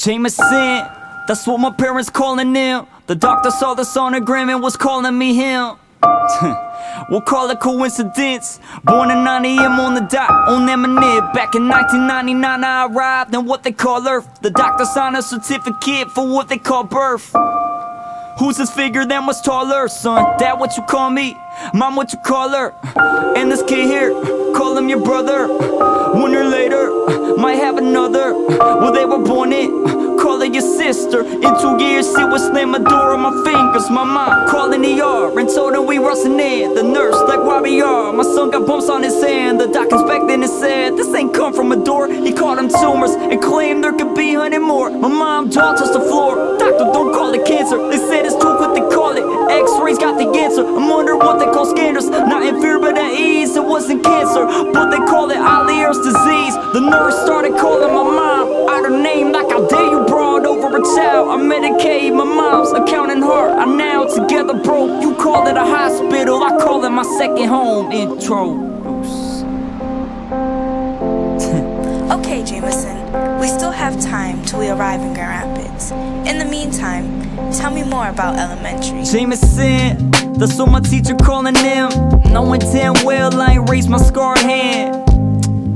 Jameson, that's what my parents calling him. The doctor saw the sonogram and was calling me him. We'll call it coincidence. Born at 9 AM on the dot on Emani. Back in 1999 I arrived in what they call Earth. The doctor signed a certificate for what they call birth. Who's this figure that much taller, son? Dad, what you call me? Mom, what you call her? And this kid here, call him your brother. One year later, might have another. Well, they were born it, call her your sister. In 2 years, she would slam a door on my fingers. My mom called in ER and told her we rushing in. The nurse, like, why we are? My son got bumps on his hand. The doc inspected and said, this ain't come from a door. He called them tumors and claimed there could be 100 more. My mom jaw touched the floor. Doctor, don't call it cancer. They said it's too quick to call it. X-rays got the answer. I'm wondering what they call scanners. Not in fear but at ease. It wasn't cancer, but they call it Alier's disease. The nurse started calling my mom out her name like, how dare you brought over a child. I Medicaid my mom's accounting heart. I now together broke. You call it a hospital, I call it my second home. IntroDeuce. Okay, Jameson, we still have time till we arrive in Grand Rapids. In the meantime, tell me more about elementary. Jameson, that's what my teacher calling him. Knowing damn well I ain't raised my scarred hand.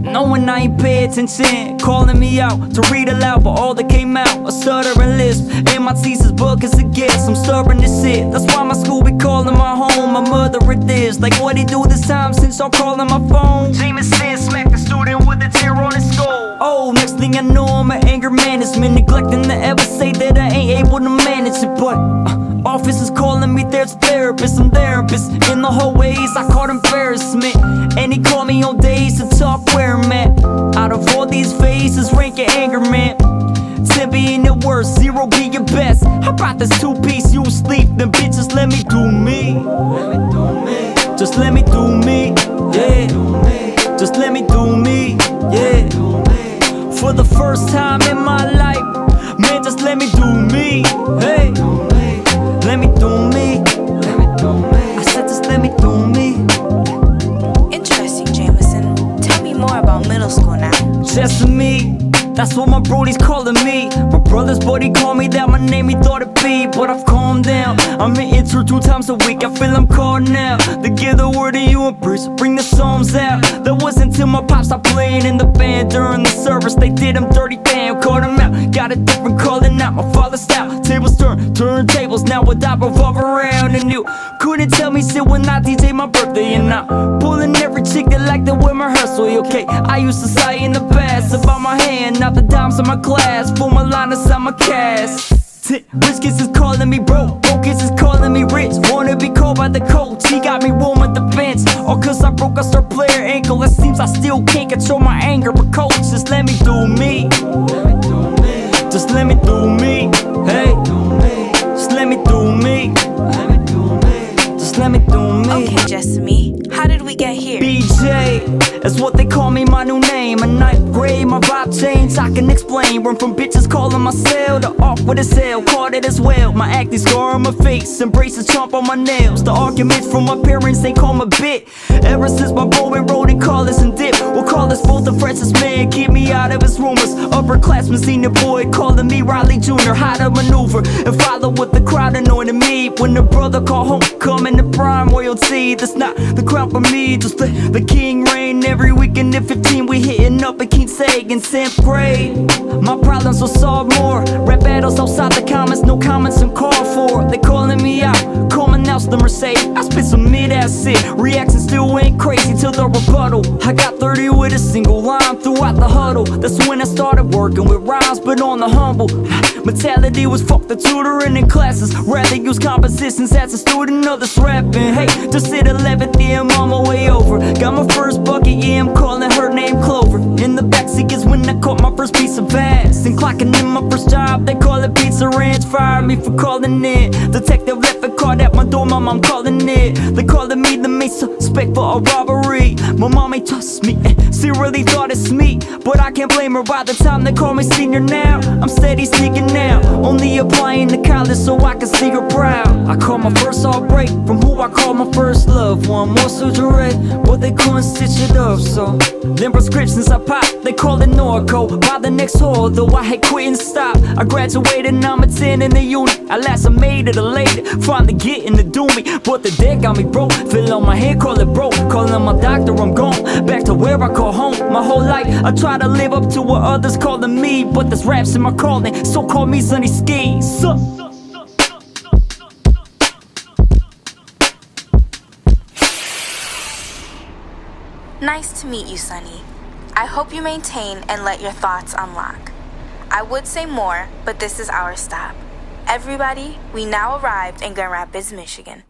Knowing I ain't pay attention, calling me out to read aloud, but all that came out, a stuttering lisp. And my thesis book is a guess, I'm stubborn as shit. That's why my school be calling my home, my mother it is. Like what he do this time since y'all calling my phone? Jameson smacked the student with a tear on his skull. Oh, next thing I know I'm an anger management, neglecting to ever say that I ain't able to manage it. But office is calling me, there's therapists and therapists in the hallways. I caught embarrassment, and he called me on days to talk where I'm at. Out of all these phases, rank your anger, man. 10 being the worst, 0 be your best. How about this 2-piece, you sleep, then bitches let me do me. Just let me do me, yeah. Just let me do me, yeah. For the first time in my life, man, just let me do me, hey. Let me do me. I said just let me do me. Interesting, Jameson. Tell me more about middle school now. Just me, that's what my brodies calling me. My brother's buddy called me that, my name he thought it'd be. But I've calmed down, I'm in intro 2 times a week. I feel I'm called now to give the word to you and preach, bring the psalms out. That wasn't till my pops stopped playing in the band. During the service they did him dirty, damn, caught him out. Got a different calling out, my father's style. Tables turn, turntables, now would I revolve around. And you couldn't tell me shit when I DJ my birthday. And I'm pulling every chick that like to wear my rehearsal, okay. I used to say in the past about my hand, not the dimes in my class. For my line inside my cast. Rich kids is calling me broke kids is calling me rich. Wanna be called by the coach, he got me warm at the bench. All cause I broke a star player ankle. It seems I still can't control my anger, but coach, just let me do me. Just let me do me, hey. Just let me do me. Just let me do me. Okay, Jessamy, how did we get here? BJ, that's what they call me, my new name. A 9th grade, my vibe changed, I can explain. Run from bitches calling my cell to awkward as hell, caught it as well. My acting scar on my face, embraces chomp on my nails. The arguments from my parents ain't call my bit. Ever since my bro enrolled in college and dip, we'll call us both the freshest man, keep me out of his rumors. Upperclassman senior boy calling me Riley Jr. How to maneuver and follow with the crowd anointing me. When the brother call home, coming to prime royalty. That's not the crown for me, just let the king reign. Every weekend at 15 we hitting up at King Sag in 10th grade. My problems will solve more. Rap battles outside the comments, no comments I'm called for. They calling me out, calling out the Mercedes. I spit some mid-ass shit, reaction still went crazy till the rebuttal. I got 30 with a single line throughout the huddle. That's when I started working with rhymes, but on the humble. Mentality was fuck the tutoring in classes. Rather use compositions as a student of this rapping. Hey, just hit 11th, yeah, I'm on my way over. Got my first bucket, yeah, I'm calling her name Clover. In the backseat is when I caught my first piece of ass. And clocking in my first job, they call it Pizza Ranch. Fired me for calling it. Detective left a card at my door, my mom calling it. They calling me the main suspect for a robbery. My mom ain't trust me, she really thought it's me. But I can't blame her, by the time they call me senior now, I'm steady sneaking out, only applying to college so I can see her proud. I call my first heartbreak from who I call my first love. One more surgery, but they couldn't stitch it up. So then prescriptions I pop, they call it Norco. by the next hall, though I had quit and stopped. I graduated, now I'm a 10 in the unit. At last I made it, elated, finally getting to do me. But the deck got me broke, feel on my head, call it broke. Calling my doctor, I'm gone, back to where I call home. My whole life, I try to live up to what others calling me, but this rap's in my calling, so call me Sonny Ski. Nice to meet you, Sonny. I hope you maintain and let your thoughts unlock. I would say more, but this is our stop. Everybody, we now arrived in Grand Rapids, Michigan.